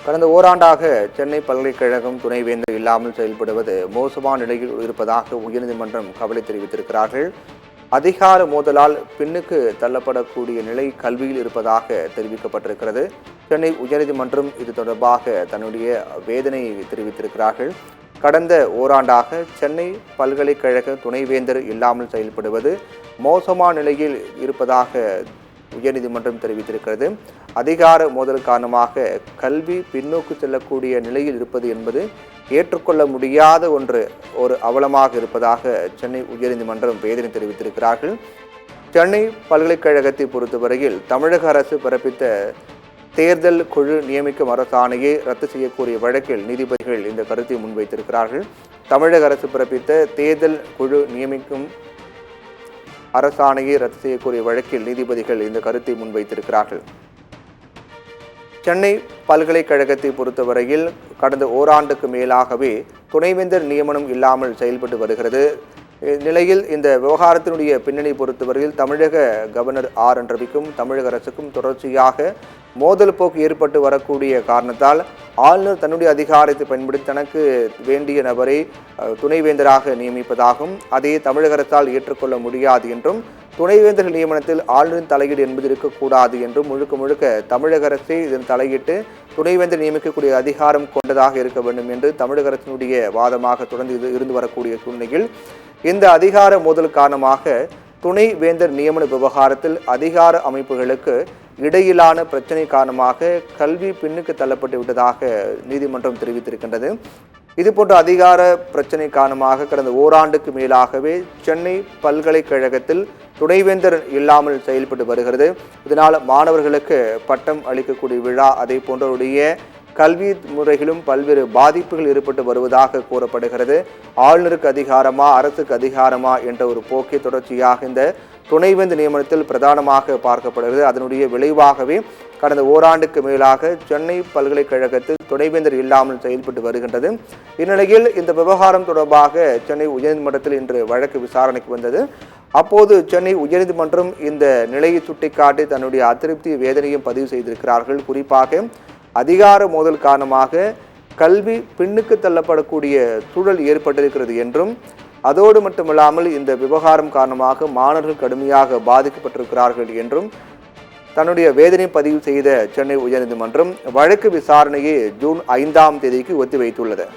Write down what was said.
கடந்த ஓராண்டாக சென்னை பல்கலைக்கழகம் துணைவேந்தர் இல்லாமல் செயல்படுவது மோசமான நிலையில் இருப்பதாக உயர்நீதிமன்றம் கவலை தெரிவித்திருக்கிறார்கள். அதிகார மோதலால் பின்னுக்கு தள்ளப்படக்கூடிய நிலை கல்வியில் இருப்பதாக தெரிவிக்கப்பட்டிருக்கிறது. சென்னை உயர்நீதிமன்றம் இது தொடர்பாக தன்னுடைய வேதனையை தெரிவித்திருக்கிறார்கள். கடந்த ஓராண்டாக சென்னை பல்கலைக்கழக துணைவேந்தர் இல்லாமல் செயல்படுவது மோசமான நிலையில் இருப்பதாக உயர்நீதிமன்றம் தெரிவித்திருக்கிறது. அதிகார மோதல் காரணமாக கல்வி பின்னோக்கு செல்லக்கூடிய நிலையில் இருப்பது என்பது ஏற்றுக்கொள்ள முடியாத ஒரு அவலமாக இருப்பதாக சென்னை உயர்நீதிமன்றம் வேதனை தெரிவித்திருக்கிறார்கள். சென்னை பல்கலைக்கழகத்தை பொறுத்தவரையில் தமிழக அரசு பிறப்பித்த தேர்தல் குழு நியமிக்கும் அரசாணையை ரத்து செய்யக்கூடிய வழக்கில் நீதிபதிகள் இந்த கருத்தை முன்வைத்திருக்கிறார்கள். தமிழக அரசு பிறப்பித்த தேர்தல் குழு நியமிக்கும் அரசாணையை ரத்து செய்யக்கூடிய வழக்கில் நீதிபதிகள் இந்த கருத்தை முன்வைத்திருக்கிறார்கள். சென்னை பல்கலைக்கழகத்தை பொறுத்தவரையில் கடந்த ஓராண்டுக்கு மேலாகவே துணைவேந்தர் நியமனம் இல்லாமல் செயல்பட்டு வருகிறது. நிலையில் இந்த விவகாரத்தினுடைய பின்னணி பொறுத்தவரையில் தமிழக கவர்னர் ஆர் என் ரவிக்கும் தமிழக அரசுக்கும் தொடர்ச்சியாக மோதல் போக்கு ஏற்பட்டு வரக்கூடிய காரணத்தால் ஆளுநர் தன்னுடைய அதிகாரத்தை பயன்படுத்தி தனக்கு வேண்டிய நபரை துணைவேந்தராக நியமிப்பதாகவும் அதை தமிழக அரசால் ஏற்றுக்கொள்ள முடியாது என்றும் துணைவேந்தர் நியமனத்தில் ஆளுநரின் தலையீடு என்பது இருக்கக்கூடாது என்றும் முழுக்க தமிழக அரசே இதன் தலையிட்டு துணைவேந்தர் நியமிக்கக்கூடிய அதிகாரம் கொண்டதாக இருக்க வேண்டும் என்று தமிழக அரசினுடைய வாதமாக தொடர்ந்து இருந்து வரக்கூடிய சூழ்நிலையில் இந்த அதிகார மோதல் காரணமாக துணைவேந்தர் நியமன விவகாரத்தில் அதிகார அமைப்புகளுக்கு இடையிலான பிரச்சனை காரணமாக கல்வி பின்னுக்கு தள்ளப்பட்டு விட்டதாக நீதிமன்றம் தெரிவித்திருக்கின்றது. இதுபோன்ற அதிகார பிரச்சனை காரணமாக கடந்த ஓராண்டுக்கு மேலாகவே சென்னை பல்கலைக்கழகத்தில் துணைவேந்தர் இல்லாமல் செயல்பட்டு வருகிறது. இதனால் மாணவர்களுக்கு பட்டம் அளிக்கக்கூடிய விழா அதே போன்றவருடைய கல்வி முறைகளும் பல்வேறு பாதிப்புகள் ஏற்பட்டு வருவதாக கூறப்படுகிறது. ஆளுநருக்கு அதிகாரமா அரசுக்கு அதிகாரமா என்ற ஒரு போக்கை தொடர்ச்சியாக இந்த துணைவேந்தர் நியமனத்தில் பிரதானமாக பார்க்கப்படுகிறது. அதனுடைய விளைவாகவே கடந்த ஓராண்டுக்கு மேலாக சென்னை பல்கலைக்கழகத்தில் துணைவேந்தர் இல்லாமல் செயல்பட்டு வருகின்றது. இந்நிலையில் இந்த விவகாரம் தொடர்பாக சென்னை உயர்நீதிமன்றத்தில் இன்று வழக்கு விசாரணைக்கு வந்தது. அப்போது சென்னை உயர்நீதிமன்றம் இந்த நிலையை சுட்டிக்காட்டி தன்னுடைய அதிருப்தி வேதனையும் பதிவு செய்திருக்கிறார்கள். குறிப்பாக அதிகார மோதல் காரணமாக கல்வி பின்னுக்கு தள்ளப்படக்கூடிய சூழல் ஏற்பட்டிருக்கிறது என்றும் அதோடு மட்டுமில்லாமல் இந்த விவகாரம் காரணமாக மாணவர்கள் கடுமையாக பாதிக்கப்பட்டிருக்கிறார்கள் என்றும் தன்னுடைய வேதனை பதிவு செய்த சென்னை உயர்நீதிமன்றம் வழக்கு விசாரணையை ஜூன் 5ஆம் தேதிக்கு ஒத்திவைத்துள்ளது.